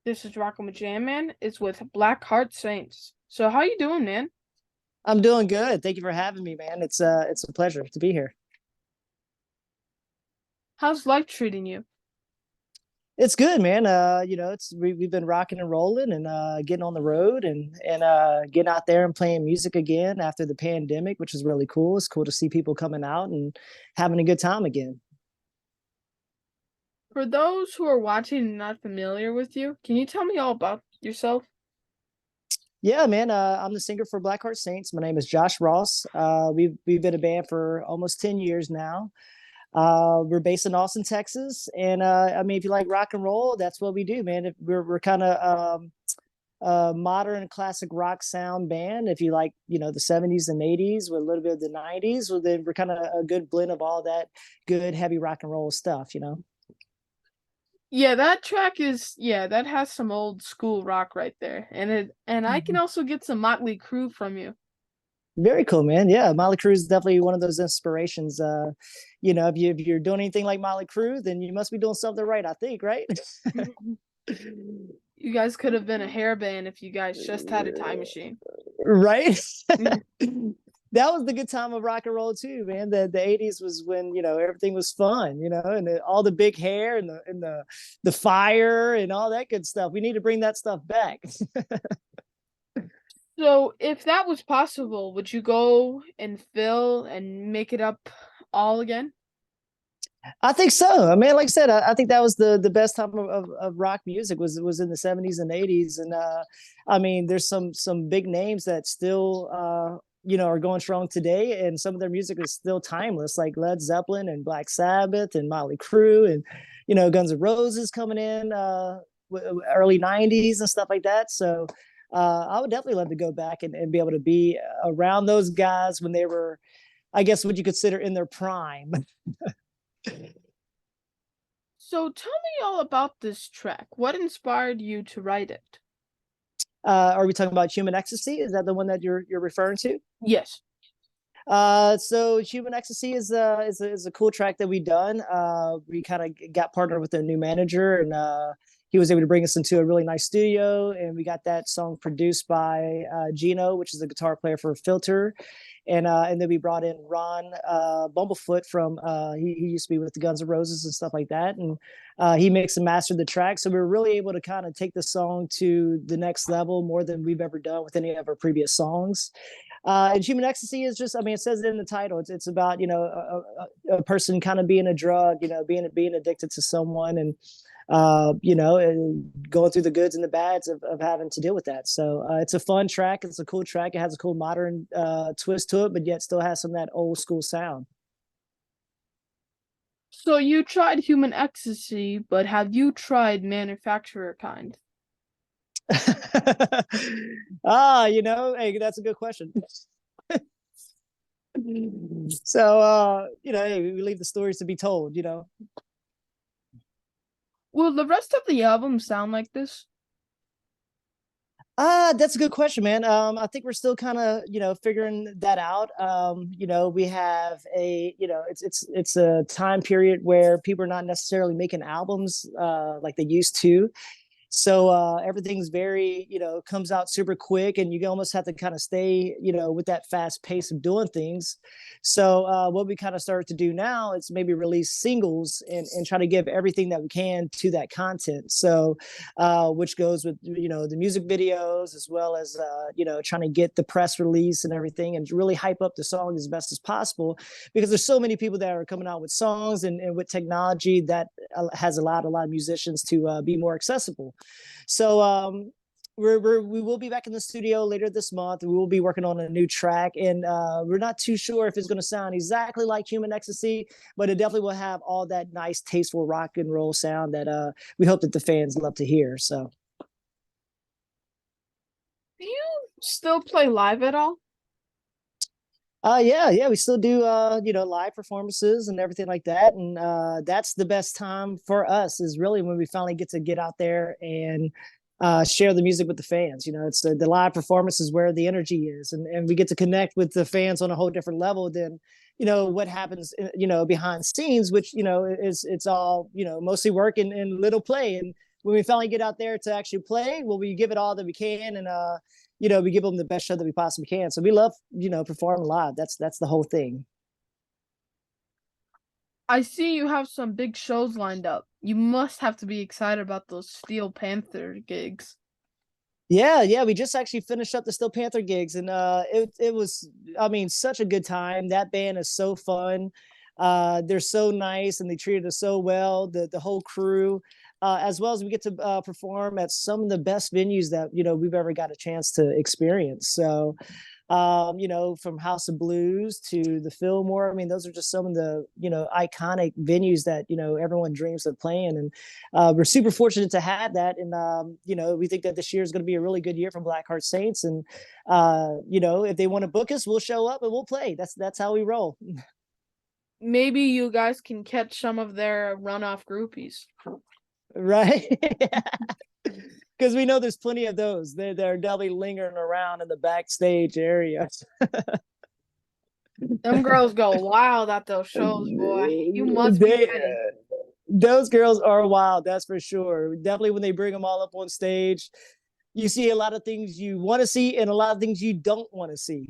This is Rockin' with Jam Man. It's with Black Heart Saints. So how you doing, man? I'm doing good. Thank you for having me, man. It's a pleasure to be here. How's life treating you? It's good, man. We've been rocking and rolling and getting on the road and getting out there and playing music again after the pandemic, which is really cool. It's cool to see people coming out and having a good time again. For those who are watching and not familiar with you, can you tell me all about yourself? Yeah, man. I'm the singer for Blackheart Saints. My name is Josh Ross. We've been a band for almost 10 years now. We're based in Austin, Texas, and I mean, if you like rock and roll, that's what we do, man. We're kind of a modern classic rock sound band. If you like, the '70s and '80s with a little bit of the '90s, well, then we're kind of a good blend of all that good heavy rock and roll stuff. Yeah, that track is that has some old school rock right there. And I can also get some Motley Crue from you. Very cool, man. Yeah, Motley Crue is definitely one of those inspirations. If you're doing anything like Motley Crue, then you must be doing something right. I think, right? You guys could have been a hair band if you guys just had a time machine. Right. That was the good time of rock and roll too, man. The '80s was when everything was fun, and all the big hair and the fire and all that good stuff. We need to bring that stuff back. So, if that was possible, would you go and fill and make it up all again? I think so. I mean, like I said, I think that was the best time of rock music was in the '70s and '80s, and I mean, there's some big names that still are going strong today, and some of their music is still timeless, like Led Zeppelin and Black Sabbath and Motley Crue, and Guns N' Roses coming in early '90s and stuff like that. So I would definitely love to go back and be able to be around those guys when they were, I guess, what you consider in their prime. So, tell me all about this track. What inspired you to write it? Are we talking about Human Ecstasy? Is that the one that you're referring to? Yes. So Human Ecstasy is a cool track that we done. We kind of got partnered with a new manager, and he was able to bring us into a really nice studio, and we got that song produced by Gino, which is the guitar player for Filter, and then we brought in Ron Bumblefoot from he used to be with the Guns N' Roses and stuff like that, and he mixed and mastered the track. So we were really able to kind of take the song to the next level, more than we've ever done with any of our previous songs. And Human Ecstasy is just, I mean, it says it in the title. It's about, a person kind of being a drug, being addicted to someone, and going through the goods and the bads of having to deal with that. So it's a fun track. It's a cool track. It has a cool modern twist to it, but yet still has some of that old school sound. So, you tried human ecstasy, but have you tried manufacturer kind? Hey, that's a good question. So, hey, we leave the stories to be told. Will the rest of the album sound like this? That's a good question, man. I think we're still kind of, figuring that out. We have it's a time period where people are not necessarily making albums like they used to. So everything's very, comes out super quick, and you almost have to kind of stay, with that fast pace of doing things. So what we kind of started to do now is maybe release singles and try to give everything that we can to that content. So which goes with, the music videos, as well as, trying to get the press release and everything, and really hype up the song as best as possible, because there's so many people that are coming out with songs, and with technology that has allowed a lot of musicians to be more accessible. So we will be back in the studio later this month. We will be working on a new track, and we're not too sure if it's going to sound exactly like Human Ecstasy, but it definitely will have all that nice, tasteful rock and roll sound that we hope that the fans love to hear. So, Do you still play live at all? yeah, we still do live performances and everything like that, and that's the best time for us, is really when we finally get to get out there and share the music with the fans. It's the live performance is where the energy is, and we get to connect with the fans on a whole different level than what happens behind scenes, which it's all mostly work and little play. And when we finally get out there to actually play, well, we give it all that we can, and we give them the best show that we possibly can. So we love, performing live. That's the whole thing. I see you have some big shows lined up. You must have to be excited about those Steel Panther gigs. Yeah, yeah, we just actually finished up the Steel Panther gigs, and it was, I mean, such a good time. That band is so fun. They're so nice, and they treated us so well. The whole crew, as well as we get to perform at some of the best venues that we've ever got a chance to experience. So, from House of Blues to the Fillmore. I mean, those are just some of the, iconic venues that, everyone dreams of playing. And we're super fortunate to have that. And, we think that this year is going to be a really good year for Blackheart Saints. And, if they want to book us, we'll show up and we'll play. That's how we roll. Maybe you guys can catch some of their runoff groupies. Right. Because we know there's plenty of those. They're definitely lingering around in the backstage area. Them girls go wild at those shows, boy. You must be they ready. Those girls are wild, that's for sure. Definitely when they bring them all up on stage, you see a lot of things you want to see and a lot of things you don't want to see.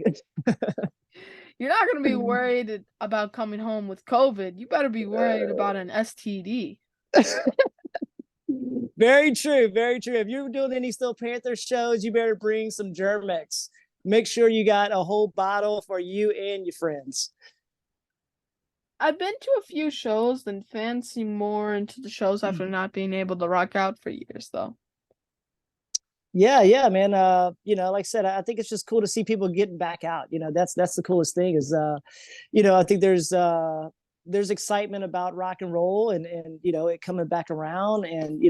You're not gonna be worried about coming home with COVID. You better be worried about an STD. Very true, very true. If you're doing any Steel Panther shows, you better bring some Germex. Make sure you got a whole bottle for you and your friends. I've been to a few shows, and fans seem more into the shows after not being able to rock out for years, though. Yeah, yeah, man. Like I said, I think it's just cool to see people getting back out. That's the coolest thing is I think there's excitement about rock and roll and it coming back around and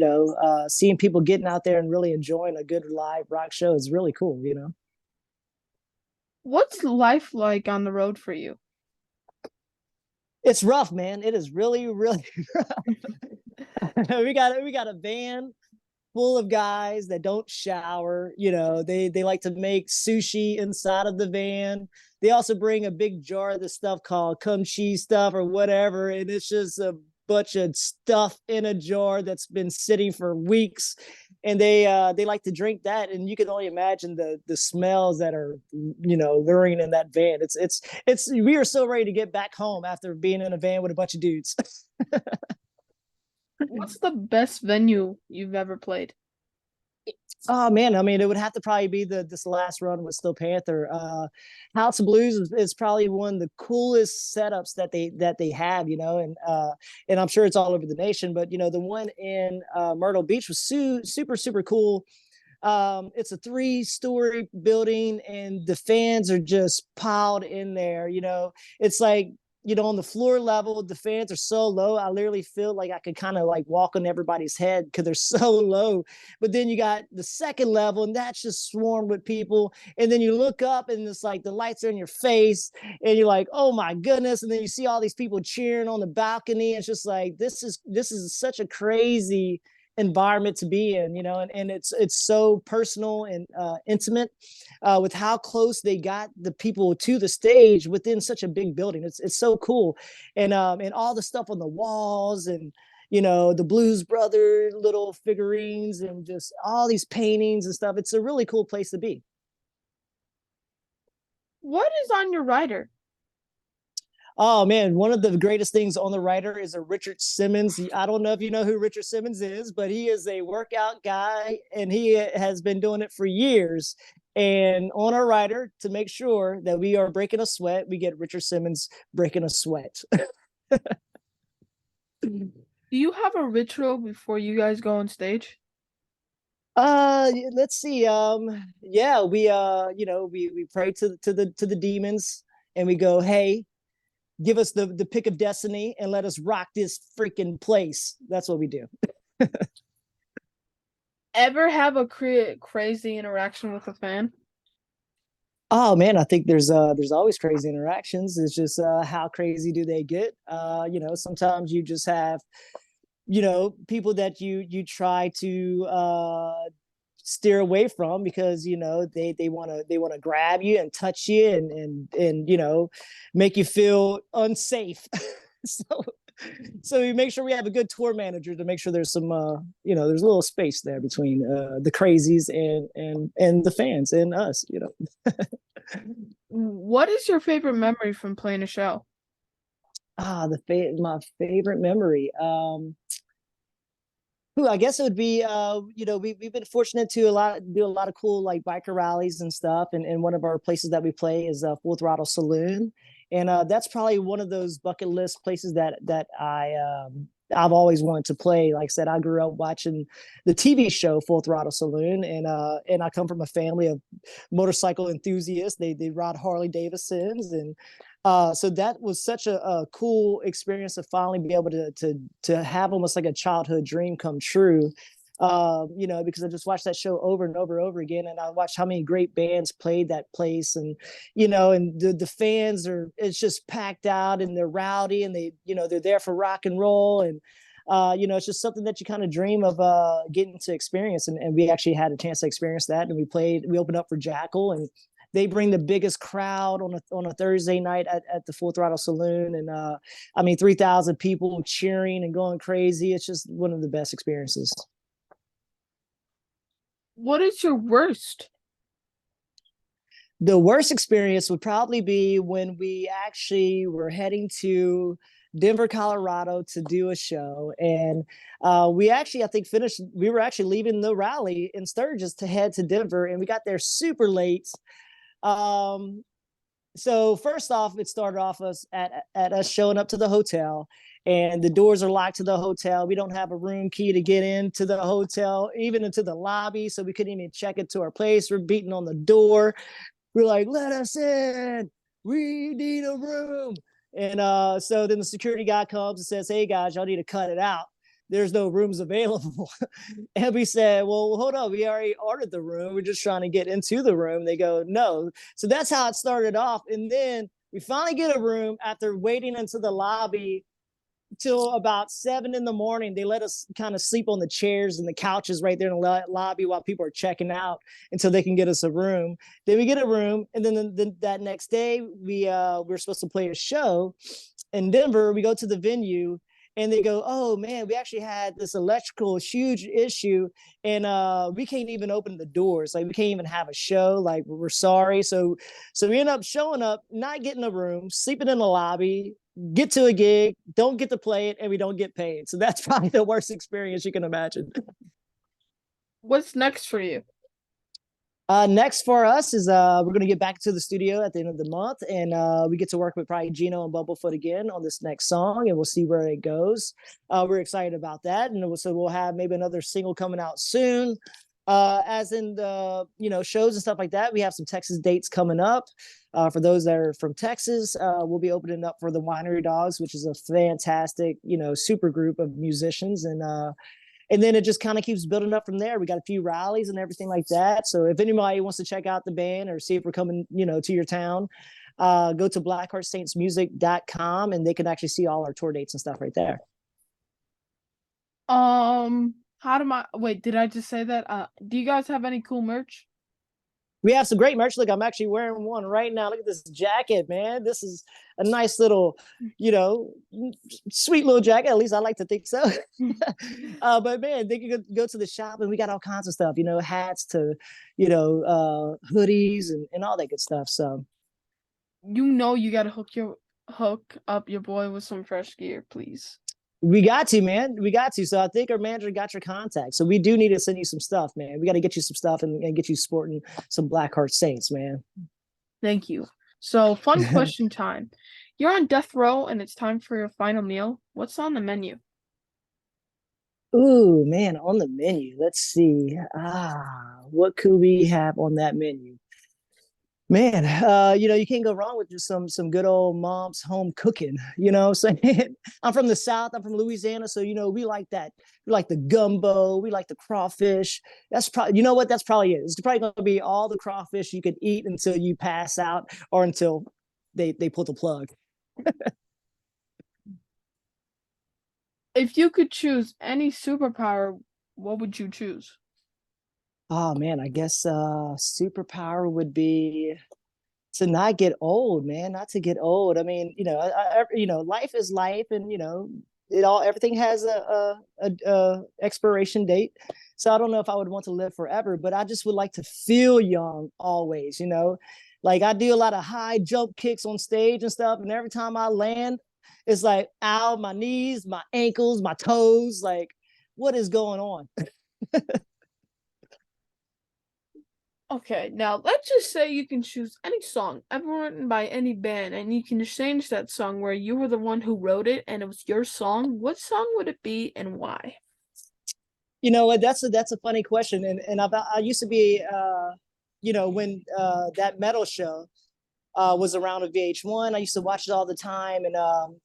seeing people getting out there and really enjoying a good live rock show is really cool. What's life like on the road for you? It's rough, man. It is really, really rough. We got a van full of guys that don't shower. They like to make sushi inside of the van. They also bring a big jar of this stuff called cum cheese stuff or whatever, and it's just a bunch of stuff in a jar that's been sitting for weeks. And they like to drink that, and you can only imagine the smells that are luring in that van. It's we are so ready to get back home after being in a van with a bunch of dudes. What's the best venue you've ever played? Oh man, I mean, it would have to probably be this last run with Steel Panther. House of Blues is probably one of the coolest setups that they have, and I'm sure it's all over the nation. But the one in Myrtle Beach was super super cool. It's a 3-story building, and the fans are just piled in there. It's like on the floor level, the fans are so low. I literally feel like I could kind of like walk on everybody's head because they're so low. But then you got the second level, and that's just swarmed with people. And then you look up, and it's like the lights are in your face, and you're like, oh my goodness. And then you see all these people cheering on the balcony. It's just like this is such a crazy environment to be in, and it's so personal and intimate with how close they got the people to the stage within such a big building. It's so cool, and all the stuff on the walls and the Blues Brother little figurines and just all these paintings and stuff. It's a really cool place to be. What is on your rider? Oh man, one of the greatest things on the writer is a Richard Simmons. I don't know if you know who Richard Simmons is, but he is a workout guy and he has been doing it for years. And on our rider, to make sure that we are breaking a sweat, we get Richard Simmons breaking a sweat. Do you have a ritual before you guys go on stage? Let's see. Yeah, we pray to the demons and we go, hey, give us the pick of destiny and let us rock this freaking place. That's what we do. Ever have a crazy interaction with a fan? Oh man, I think there's always crazy interactions. It's just how crazy do they get? Sometimes you just have people that you try to steer away from because they want to grab you and touch you and make you feel unsafe. So So we make sure we have a good tour manager to make sure there's some, there's a little space there between the crazies and the fans and us. What is your favorite memory from playing a show? My favorite memory. I guess it would be, we've been fortunate to do a lot of cool like biker rallies and stuff. And one of our places that we play is Full Throttle Saloon. And that's probably one of those bucket list places I've always wanted to play. Like I said, I grew up watching the TV show Full Throttle Saloon, and I come from a family of motorcycle enthusiasts. They ride Harley Davidsons, and so that was such a cool experience to finally be able to have almost like a childhood dream come true. Because I just watched that show over and over again, and I watched how many great bands played that place, and the fans it's just packed out and they're rowdy and they're there for rock and roll, and it's just something that you kind of dream of getting to experience, and we actually had a chance to experience that, and we opened up for Jackal, and they bring the biggest crowd on a Thursday night at the Full Throttle Saloon, and 3,000 people cheering and going crazy. It's just one of the best experiences. What is your worst? The worst experience would probably be when we actually were heading to Denver, Colorado to do a show. And we actually, I think, we were actually leaving the rally in Sturgis to head to Denver, and we got there super late. So first off, it started off at us showing up to the hotel, and the doors are locked to the hotel. We don't have a room key to get into the hotel, even into the lobby, so we couldn't even check into our place. We're beating on the door. We're like, let us in. We need a room. And so then the security guy comes and says, hey guys, y'all need to cut it out. There's no rooms available. And we said, well, hold on. We already ordered the room. We're just trying to get into the room. They go, no. So that's how it started off. And then we finally get a room after waiting into the lobby till about 7 a.m. They let us kind of sleep on the chairs and the couches right there in the lobby while people are checking out until they can get us a room. Then we get a room, and then that next day we're supposed to play a show in Denver. We go to the venue, and they go, oh man, we actually had this electrical huge issue, and we can't even open the doors. Like, we can't even have a show. Like, we're sorry. So we end up showing up, not getting a room, sleeping in the lobby, get to a gig, don't get to play it, and we don't get paid. So that's probably the worst experience you can imagine. What's next for you? Next for us is we're gonna get back to the studio at the end of the month, and we get to work with probably Gino and Bumblefoot again on this next song, and we'll see where it goes. We're excited about that, and so we'll have maybe another single coming out soon. As in the shows and stuff like that, we have some Texas dates coming up. For those that are from Texas, we'll be opening up for the Winery Dogs, which is a fantastic super group of musicians, and then it just kind of keeps building up from there. We got a few rallies and everything like that. So if anybody wants to check out the band or see if we're coming, to your town, go to blackheartsaintsmusic.com, and they can actually see all our tour dates and stuff right there. Wait, did I just say that? Do you guys have any cool merch? We have some great merch. Look, I'm actually wearing one right now. Look at this jacket, man. This is a nice little, sweet little jacket. At least I like to think so. But man, they can go to the shop, and we got all kinds of stuff, hats to, hoodies and all that good stuff. So You gotta hook up your boy with some fresh gear, please. we got to, man. We got to. So I think our manager got your contact. So we do need to send you some stuff, man. We got to get you some stuff and get you sporting some Blackheart Saints, man. Thank you. So, fun question time. You're on death row and it's time for your final meal. What's on the menu? Ooh, man, on the menu. Let's see. What could we have on that menu? Man, you can't go wrong with just some good old mom's home cooking. So I'm from the South. I'm from Louisiana, so we like that. We like the gumbo. We like the crawfish. That's probably that's probably it. It's probably going to be all the crawfish you could eat until you pass out or until they pull the plug. If you could choose any superpower, what would you choose? Oh man, I guess superpower would be to not get old, man, not to get old. I mean, life is life, and everything has a expiration date. So I don't know if I would want to live forever, but I just would like to feel young always. Like I do a lot of high jump kicks on stage and stuff, and every time I land, it's like, ow, my knees, my ankles, my toes. Like, what is going on? Okay, now let's just say you can choose any song ever written by any band, and you can change that song where you were the one who wrote it and it was your song. What song would it be and why? You know what? That's a funny question, and I used to be, when that metal show was around a VH1. I used to watch it all the time, and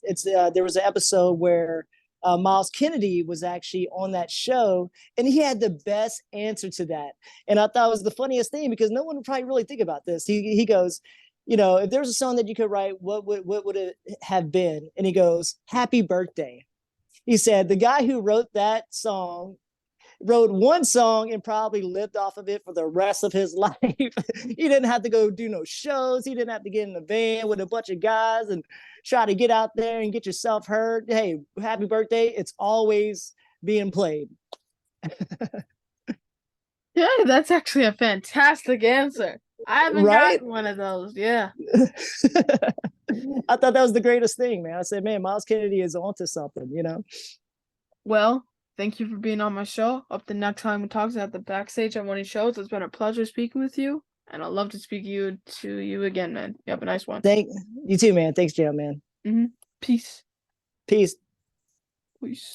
it's there was an episode where Miles Kennedy was actually on that show, and he had the best answer to that. And I thought it was the funniest thing because no one would probably really think about this. He goes, if there's a song that you could write, what would it have been? And he goes, "Happy Birthday." He said the guy who wrote that song wrote one song and probably lived off of it for the rest of his life. He didn't have to go do no shows. He didn't have to get in a van with a bunch of guys and try to get out there and get yourself heard. Hey, happy birthday. It's always being played. Yeah, that's actually a fantastic answer. I haven't Right? gotten one of those. Yeah. I thought that was the greatest thing, man. I said, man, Miles Kennedy is onto something. Well, thank you for being on my show. Up the next time we talk at the backstage at one of these shows. It's been a pleasure speaking with you, and I'd love to speak to you again, man. You have a nice one. Thank you too, man. Thanks, Jail, man. Peace. Peace. Peace.